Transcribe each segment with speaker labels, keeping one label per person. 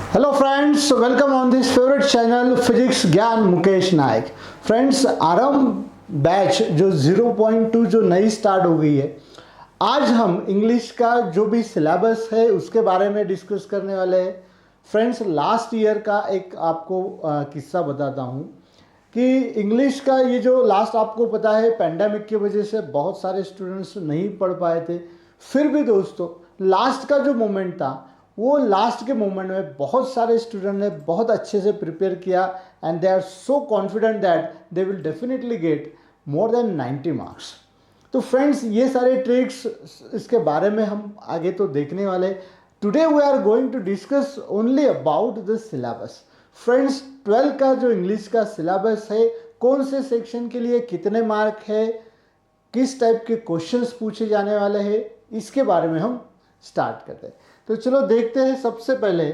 Speaker 1: Hello friends, welcome on this favourite channel physics ज्ञान मुकेश नायक। Friends, आरंभ batch जो 0.2 जो नई स्टार्ट हो गई है, आज हम इंग्लिश का जो भी सिलेबस है उसके बारे में डिस्कस करने वाले हैं। फ्रेंड्स, लास्ट ईयर का एक आपको किस्सा बताता हूँ कि इंग्लिश का ये जो लास्ट, आपको पता है पेंडेमिक की वजह से बहुत सारे स्टूडेंट्स नहीं पढ़ पाए थे। फिर भी दोस्तों, लास्ट का जो मोमेंट था, वो लास्ट के मोमेंट में बहुत सारे स्टूडेंट ने बहुत अच्छे से प्रिपेयर किया and they are so confident that they will definitely get more than 90 marks. तो फ्रेंड्स, ये सारे ट्रिक्स इसके बारे में हम आगे तो देखने वाले। Today we are going to discuss only about the syllabus. Friends, 12 का जो इंग्लिश का सिलेबस है, कौन से सेक्शन के लिए कितने मार्क है, किस टाइप के क्वेश्चंस पूछे जाने वाले हैं, इसके बारे में हम स्टार्ट करते हैं। तो चलो देखते हैं। सबसे पहले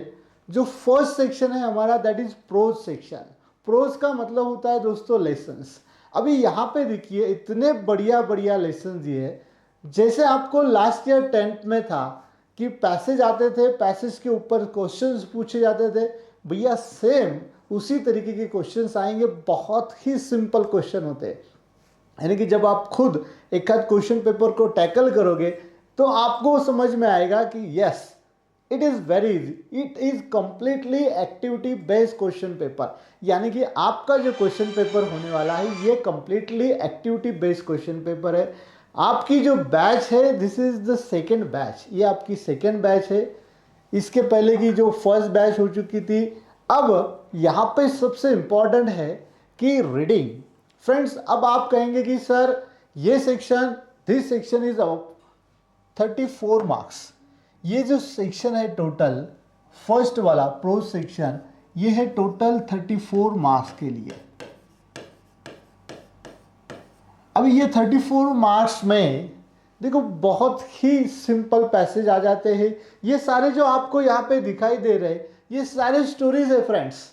Speaker 1: जो फर्स्ट सेक्शन है हमारा, that is prose section. Prose का मतलब होता है दोस्तों लेसन्स। अभी यहाँ पे देखिए, इतने बढ़िया बढ़िया लेसन दिए हैं। जैसे आपको लास्ट ईयर 10th में था कि पैसेज आते थे, पैसेज के ऊपर क्वेश्चंस पूछे जाते थे, भैया सेम उसी तरीके के क्वेश्चंस आएंगे। बहुत ही सिंपल क्वेश्चन होते हैं, यानी कि जब आप खुद एक आध क्वेश्चन पेपर को टैकल करोगे तो आपको समझ में आएगा कि yes, it is very easy. It is completely activity based question paper, यानी कि आपका जो क्वेश्चन पेपर होने वाला है ये completely activity based question paper है। आपकी जो बैच है, this is the second batch, ये आपकी सेकेंड बैच है। इसके पहले की जो फर्स्ट बैच हो चुकी थी। अब यहाँ पे सबसे इंपॉर्टेंट है कि रीडिंग। फ्रेंड्स, अब आप कहेंगे कि सर ये section, this section is 34 marks. ये जो सेक्शन है टोटल, फर्स्ट वाला प्रोज सेक्शन, ये है टोटल 34 मार्क्स के लिए। अब ये 34 मार्क्स में देखो बहुत ही सिंपल पैसेज आ जाते हैं। ये सारे जो आपको यहाँ पे दिखाई दे रहे हैं, ये सारे स्टोरीज है फ्रेंड्स।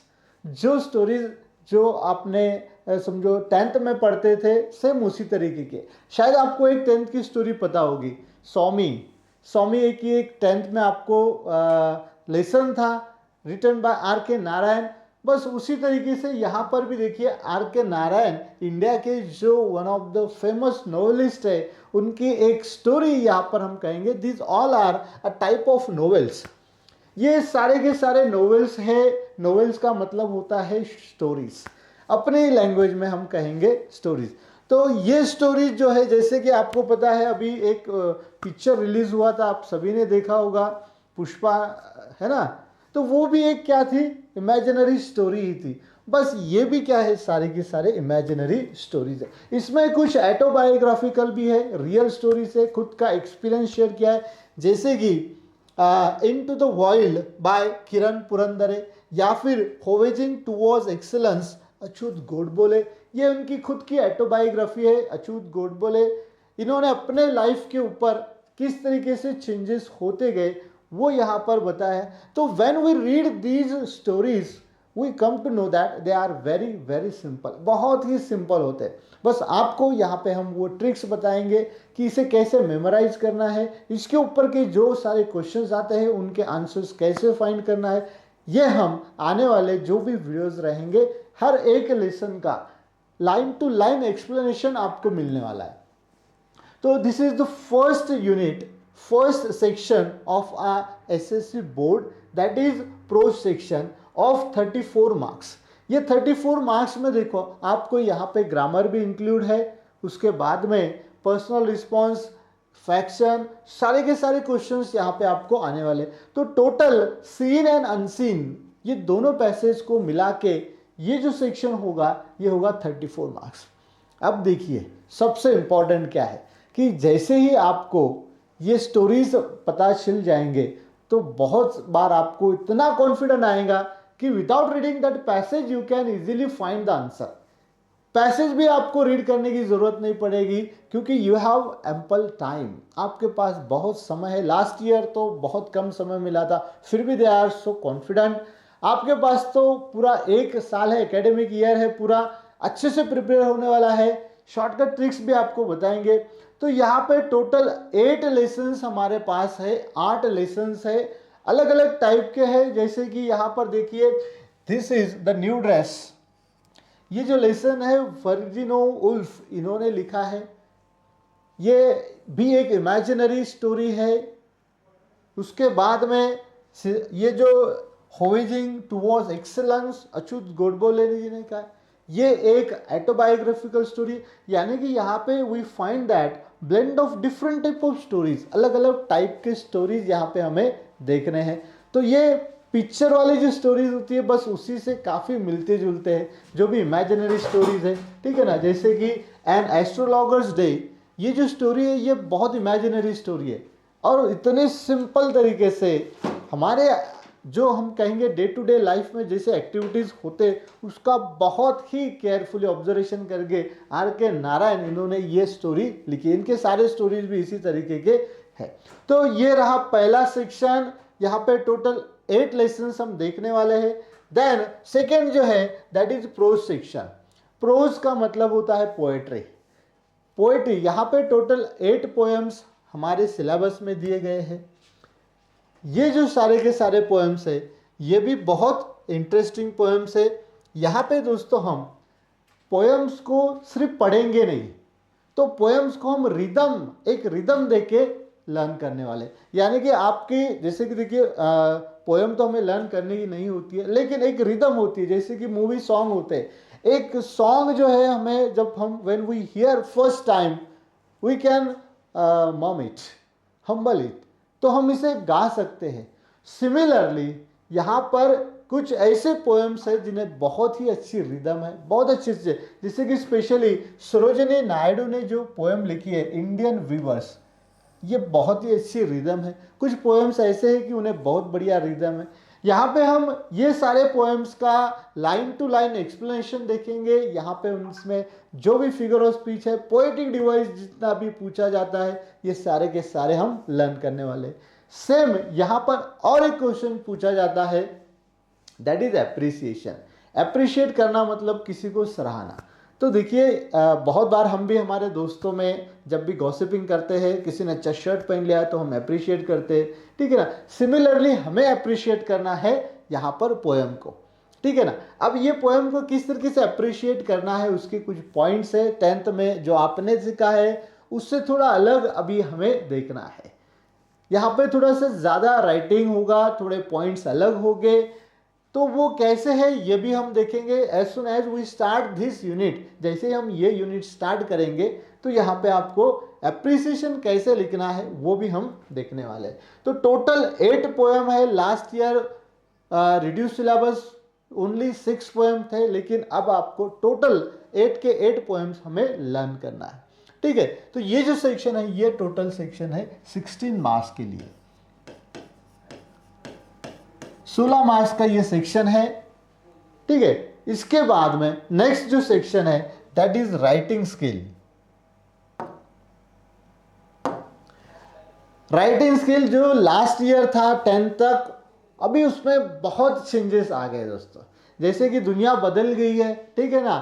Speaker 1: जो स्टोरीज जो आपने समझो 10th में पढ़ते थे, सेम उसी तरीके के। शायद आपको एक 10th की स्टोरी पता होगी, सौमी। सौमी एक 10th में आपको लेसन था, रिटन बाय आर के नारायण। बस उसी तरीके से यहाँ पर भी देखिए, आर के नारायण इंडिया के जो one of the famous novelist है, उनकी एक स्टोरी यहाँ पर हम कहेंगे। This all are a type of novels. ये सारे के सारे नोवेल्स है। नोवेल्स का मतलब होता है स्टोरीज, अपने लैंग्वेज में हम कहेंगे स्टोरीज। तो ये स्टोरीज जो है, जैसे कि आपको पता है अभी एक पिक्चर रिलीज हुआ था, आप सभी ने देखा होगा, पुष्पा, है ना। तो वो भी एक क्या थी, इमेजिनरी स्टोरी ही थी। बस ये भी क्या है, सारे के सारे इमेजिनरी स्टोरीज है। इसमें कुछ ऑटोबायोग्राफिकल भी है, रियल स्टोरी से खुद का एक्सपीरियंस शेयर किया है। जैसे कि इनटू द वाइल्ड बाय किरण पुरंदरे, या फिर होवेजिंग टुवर्ड्स एक्सीलेंस अछूत गोडबोले। ये उनकी खुद की ऑटोबायोग्राफी है, अछूत गोडबोले। इन्होंने अपने लाइफ के ऊपर किस तरीके से चेंजेस होते गए वो यहाँ पर बताया है। तो when we read these stories we come to know that they are very very simple, बहुत ही सिंपल होते हैं। बस आपको यहाँ पे हम वो ट्रिक्स बताएंगे कि इसे कैसे मेमोराइज करना है, इसके ऊपर के जो सारे क्वेश्चंस आते हैं उनके आंसर्स कैसे फाइंड करना है। ये हम आने वाले जो भी वीडियोस रहेंगे, हर एक लेसन का लाइन टू लाइन एक्सप्लेनेशन आपको मिलने वाला है। तो this is the first unit, first section of a SSC board, that is prose section of 34 marks. ये 34 मार्क्स में देखो, आपको यहाँ पे ग्रामर भी इंक्लूड है, उसके बाद में पर्सनल रिस्पॉन्स, फैक्शन, सारे के सारे क्वेश्चंस यहाँ पे आपको आने वाले। तो टोटल सीन एंड अनसीन, ये दोनों पैसेज को मिला के ये जो सेक्शन होगा, ये होगा 34 मार्क्स। अब देखिए सबसे इंपॉर्टेंट क्या है कि जैसे ही आपको ये स्टोरीज पता चल जाएंगे तो बहुत बार आपको इतना कॉन्फिडेंट आएगा कि without reading that passage you can easily find the answer. Passage भी आपको रीड करने की जरूरत नहीं पड़ेगी, क्योंकि यू हैव एम्पल टाइम, आपके पास बहुत समय है। लास्ट ईयर तो बहुत कम समय मिला था, फिर भी दे आर सो कॉन्फिडेंट। आपके पास तो पूरा एक साल है, एकेडमिक ईयर है, पूरा अच्छे से प्रिपेयर होने वाला है। शॉर्टकट ट्रिक्स भी आपको बताएंगे। तो यहाँ पे टोटल 8 लेसन्स हमारे पास है, 8 लेसन्स है। अलग अलग टाइप के हैं। जैसे कि यहाँ पर देखिए, this is the new dress. ये जो लेसन है वर्जिनो उल्फ इन्होंने लिखा है। ये भी एक इमेजिनरी स्टोरी है। उसके बाद में ये जो होविजिंग टुवर्ड्स एक्सेलेंस अच्युत गोडबोले जी ने कहा, ये एक ऑटोबायोग्राफिकल स्टोरी, यानी कि यहाँ पे we find that blend of different type of stories, अलग अलग टाइप के स्टोरीज यहाँ पे हमें देखने हैं। तो ये पिक्चर वाली जो स्टोरीज होती है बस उसी से काफ़ी मिलते जुलते हैं, जो भी इमेजिनरी स्टोरीज है, ठीक है ना। जैसे कि एन एस्ट्रोलॉगर्स डे, ये जो स्टोरी है ये बहुत इमेजिनरी स्टोरी है और इतने सिंपल तरीके से हमारे जो हम कहेंगे डे टू डे लाइफ में जैसे एक्टिविटीज़ होते उसका बहुत ही केयरफुली ऑब्जर्वेशन करके आर के नारायण इन्होंने ये स्टोरी लिखी। इनके सारे स्टोरीज भी इसी तरीके के हैं। तो ये रहा पहला सेक्शन। यहाँ पे टोटल 8 लेसन हम देखने वाले हैं। देन सेकेंड जो है that is prose section. Prose का मतलब होता है पोएट्री। पोएट्री यहाँ पे टोटल 8 पोएम्स हमारे सिलेबस में दिए गए हैं। ये जो सारे के सारे पोएम्स है ये भी बहुत इंटरेस्टिंग पोएम्स है। यहाँ पे दोस्तों हम पोएम्स को सिर्फ पढ़ेंगे नहीं, तो पोएम्स को हम एक रिदम देके लर्न करने वाले। यानी कि आपकी जैसे कि देखिए पोएम तो हमें लर्न करने की नहीं होती है, लेकिन एक रिदम होती है, जैसे कि मूवी सॉन्ग होते हैं। एक सॉन्ग जो है हमें जब हम when we hear first time we can mum it, humble it, तो हम इसे गा सकते हैं। सिमिलरली यहाँ पर कुछ ऐसे पोएम्स हैं जिन्हें बहुत ही अच्छी रिदम है, बहुत अच्छे से, जैसे कि स्पेशली सरोजिनी नायडू ने जो पोएम लिखी है इंडियन वीवर्स, ये बहुत ही अच्छी रिदम है। कुछ पोएम्स ऐसे हैं कि उन्हें बहुत बढ़िया रिदम है। यहाँ पे हम ये सारे पोएम्स का लाइन टू लाइन एक्सप्लेनेशन देखेंगे। यहाँ पे उसमें जो भी फिगर ऑफ स्पीच है, पोएटिक डिवाइस जितना भी पूछा जाता है, ये सारे के सारे हम लर्न करने वाले। सेम यहाँ पर और एक क्वेश्चन पूछा जाता है, दैट इज एप्रिसिएशन। एप्रिशिएट करना मतलब किसी को सराहना। तो देखिए बहुत बार हम भी हमारे दोस्तों में जब भी गॉसिपिंग करते हैं, किसी ने अच्छा शर्ट पहन लिया तो हम अप्रिशिएट करते हैं, ठीक है ना। सिमिलरली हमें अप्रिशिएट करना है यहाँ पर पोएम को, ठीक है ना। अब ये पोएम को किस तरीके से अप्रिशिएट करना है उसके कुछ पॉइंट्स है 10th में जो आपने सीखा है उससे थोड़ा अलग अभी हमें देखना है। यहाँ पे थोड़ा सा ज़्यादा राइटिंग होगा, थोड़े पॉइंट्स अलग होंगे, तो वो कैसे है ये भी हम देखेंगे as soon as we start this unit. जैसे हम ये यूनिट स्टार्ट करेंगे तो यहाँ पे आपको एप्रिसिएशन कैसे लिखना है वो भी हम देखने वाले हैं। तो टोटल 8 पोएम है। Last year reduce syllabus only 6 poem थे, लेकिन अब आपको टोटल 8 के 8 पोएम्स हमें लर्न करना है, ठीक है। तो ये जो सेक्शन है ये टोटल सेक्शन है 16 मार्क्स के लिए। 16 मार्क्स का ये सेक्शन है, ठीक है। इसके बाद में नेक्स्ट जो सेक्शन है that is writing skill. Writing skill जो लास्ट ईयर था 10th तक, अभी उसमें बहुत चेंजेस आ गए दोस्तों। जैसे कि दुनिया बदल गई है, ठीक है ना।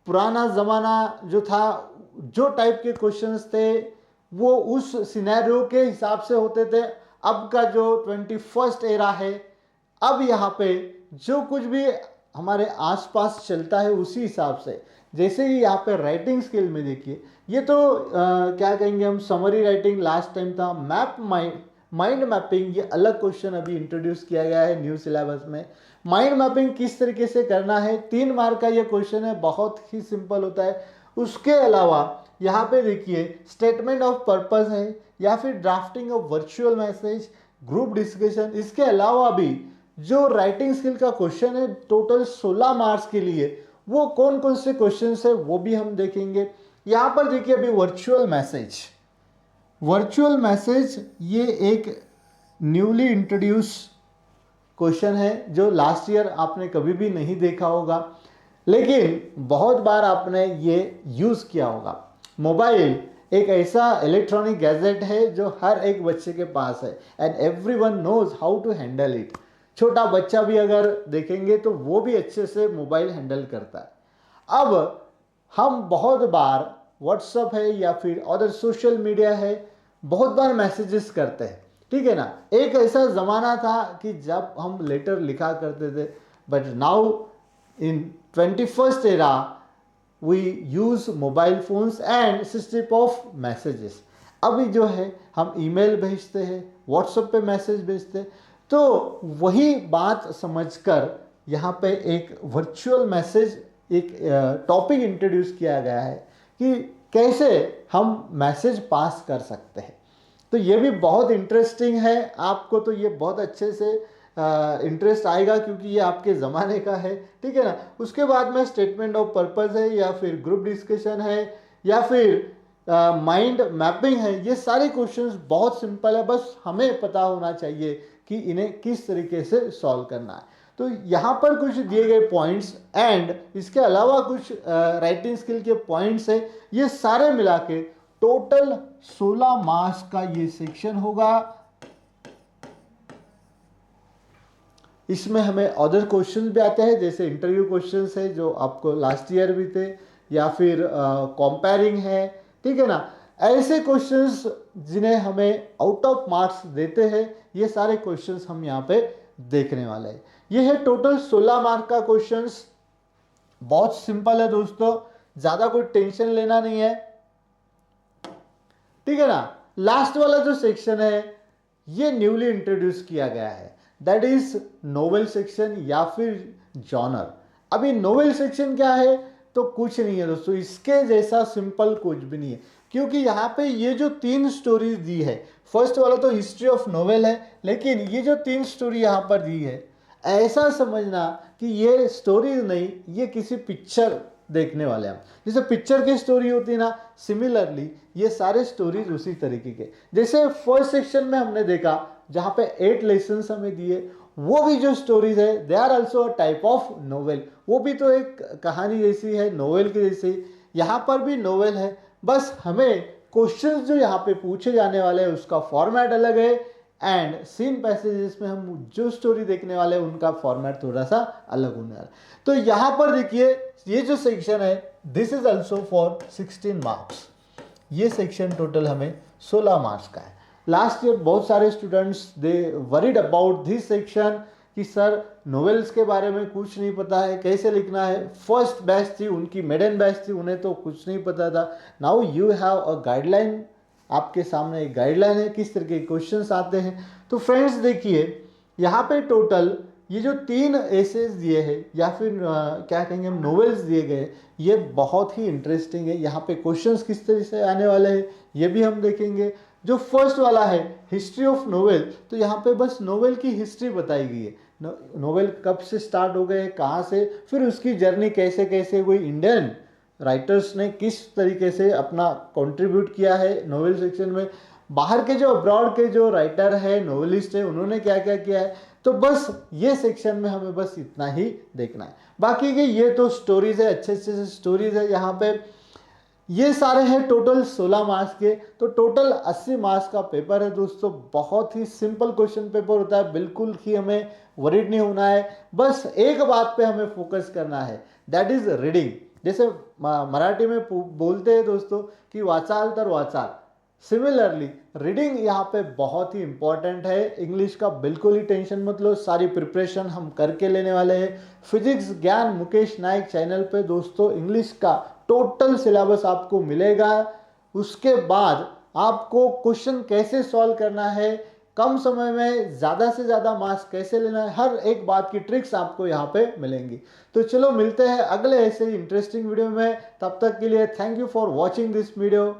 Speaker 1: पुराना ज़माना जो था, जो टाइप के क्वेश्चंस थे वो उस सिनेरियो के हिसाब से होते थे। अब का जो 21st एरा है, अब यहाँ पे जो कुछ भी हमारे आसपास चलता है उसी हिसाब से, जैसे कि यहाँ पे राइटिंग स्किल में देखिए, ये तो क्या कहेंगे हम, समरी राइटिंग लास्ट टाइम था। माइंड मैपिंग, ये अलग क्वेश्चन अभी इंट्रोड्यूस किया गया है न्यू सिलेबस में। माइंड मैपिंग किस तरीके से करना है, 3 मार्क का ये क्वेश्चन है, बहुत ही सिंपल होता है। उसके अलावा यहाँ पे देखिए स्टेटमेंट ऑफ पर्पस है, या फिर drafting of virtual message, group discussion. इसके अलावा भी जो राइटिंग स्किल का क्वेश्चन है टोटल 16 मार्क्स के लिए, वो कौन कौन से क्वेश्चन है वो भी हम देखेंगे। यहाँ पर देखिए अभी वर्चुअल मैसेज ये एक न्यूली इंट्रोड्यूस क्वेश्चन है जो लास्ट ईयर आपने कभी भी नहीं देखा होगा, लेकिन बहुत बार आपने ये यूज़ किया होगा। मोबाइल एक ऐसा इलेक्ट्रॉनिक गैजेट है जो हर एक बच्चे के पास है and everyone knows how to handle it. छोटा बच्चा भी अगर देखेंगे तो वो भी अच्छे से मोबाइल हैंडल करता है। अब हम बहुत बार व्हाट्सएप है या फिर अदर सोशल मीडिया है, बहुत बार मैसेजेस करते हैं। ठीक है ना। एक ऐसा ज़माना था कि जब हम लेटर लिखा करते थे, but now in 21st era we use mobile phones and system of messages. अभी जो है हम ईमेल भेजते हैं, व्हाट्सएप पे मैसेज भेजते हैं। तो वही बात समझकर यहाँ पे एक वर्चुअल मैसेज, एक टॉपिक इंट्रोड्यूस किया गया है कि कैसे हम मैसेज पास कर सकते हैं। तो ये भी बहुत इंटरेस्टिंग है, आपको तो ये बहुत अच्छे से इंटरेस्ट आएगा क्योंकि ये आपके ज़माने का है, ठीक है ना। उसके बाद में स्टेटमेंट ऑफ पर्पस है, या फिर ग्रुप डिस्कशन है, या फिर माइंड मैपिंग है। ये सारे क्वेश्चंस बहुत सिंपल है, बस हमें पता होना चाहिए कि इन्हें किस तरीके से सॉल्व करना है। तो यहाँ पर कुछ दिए गए पॉइंट्स एंड इसके अलावा कुछ राइटिंग स्किल के पॉइंट्स है, ये सारे मिला के टोटल 16 मार्क्स का ये सेक्शन होगा। इसमें हमें अदर क्वेश्चंस भी आते हैं, जैसे इंटरव्यू क्वेश्चंस है जो आपको लास्ट ईयर भी थे, या फिर कंपेयरिंग है, ठीक है ना। ऐसे क्वेश्चंस जिन्हें हमें आउट ऑफ मार्क्स देते हैं, ये सारे क्वेश्चंस हम यहाँ पे देखने वाले हैं। ये है टोटल 16 मार्क का क्वेश्चंस। बहुत सिंपल है दोस्तों, ज़्यादा कोई टेंशन लेना नहीं है, ठीक है ना। लास्ट वाला जो सेक्शन है ये न्यूली इंट्रोड्यूस किया गया है, दैट इज नोवेल सेक्शन या फिर जॉनर। अभी नोवेल सेक्शन क्या है, तो कुछ नहीं है दोस्तों, इसके जैसा सिंपल कुछ भी नहीं है, क्योंकि यहाँ पे ये जो 3 स्टोरीज दी है, फर्स्ट वाला तो हिस्ट्री ऑफ नोवेल है, लेकिन ये जो 3 स्टोरी यहाँ पर दी है, ऐसा समझना कि ये स्टोरीज नहीं, ये किसी पिक्चर देखने वाले हम, जैसे पिक्चर की स्टोरी होती है ना, सिमिलरली ये सारे स्टोरीज उसी तरीके के। जैसे फर्स्ट सेक्शन में हमने देखा जहाँ पे 8 लेसन्स हमें दिए, वो भी जो स्टोरीज है they are also a type of novel, वो भी तो एक कहानी जैसी है, नोवेल की जैसी। यहाँ पर भी नोवेल है, बस हमें क्वेश्चंस जो यहाँ पे पूछे जाने वाले हैं उसका फॉर्मेट अलग है, एंड सीन पैसेजेस में हम जो स्टोरी देखने वाले हैं उनका फॉर्मेट थोड़ा सा अलग होने वाला। तो यहाँ पर देखिए ये जो सेक्शन है this is also for 16 marks. ये सेक्शन टोटल हमें 16 मार्क्स का है। लास्ट ईयर बहुत सारे students they worried about this section कि सर नोवेल्स के बारे में कुछ नहीं पता है, कैसे लिखना है। फर्स्ट बैच थी उनकी, मेडन बैच थी, उन्हें तो कुछ नहीं पता था। Now you have a guideline, आपके सामने एक गाइडलाइन है किस तरह के क्वेश्चंस आते हैं। तो फ्रेंड्स देखिए यहाँ पे टोटल ये जो 3 एसेज दिए हैं या फिर क्या कहेंगे हम नोवेल्स दिए गए, ये बहुत ही इंटरेस्टिंग है। यहाँ पे क्वेश्चंस किस तरह से आने वाले हैं ये भी हम देखेंगे। जो फर्स्ट वाला है हिस्ट्री ऑफ नोवेल, तो यहाँ पे बस नोवेल की हिस्ट्री बताई गई है, नोवेल कब से स्टार्ट हो गए, कहाँ से, फिर उसकी जर्नी कैसे कैसे हुई, इंडियन राइटर्स ने किस तरीके से अपना कंट्रीब्यूट किया है नोवेल सेक्शन में, बाहर के जो अब्रॉड के जो राइटर है, नोवेलिस्ट है, उन्होंने क्या क्या किया है। तो बस ये सेक्शन में हमें बस इतना ही देखना है। बाकी के ये तो स्टोरीज है, अच्छे अच्छे से स्टोरीज है यहाँ पे। ये सारे हैं टोटल 16 मार्क्स के, तो टोटल 80 मार्क्स का पेपर है दोस्तों। बहुत ही सिंपल क्वेश्चन पेपर होता है, बिल्कुल ही हमें वरीड नहीं होना है, बस एक बात पे हमें फोकस करना है, दैट इज रीडिंग। जैसे मराठी में बोलते हैं दोस्तों कि वाचाल तर वाचाल, सिमिलरली रीडिंग यहाँ पे बहुत ही इंपॉर्टेंट है। इंग्लिश का बिल्कुल ही टेंशन मत लो, सारी प्रिपरेशन हम करके लेने वाले हैं। फिजिक्स ज्ञान मुकेश नायक चैनल पे दोस्तों इंग्लिश का टोटल सिलेबस आपको मिलेगा। उसके बाद आपको क्वेश्चन कैसे सॉल्व करना है, कम समय में ज़्यादा से ज़्यादा मार्क्स कैसे लेना है, हर एक बात की ट्रिक्स आपको यहाँ पे मिलेंगी। तो चलो मिलते हैं अगले ऐसे ही इंटरेस्टिंग वीडियो में, तब तक के लिए thank you for watching this video.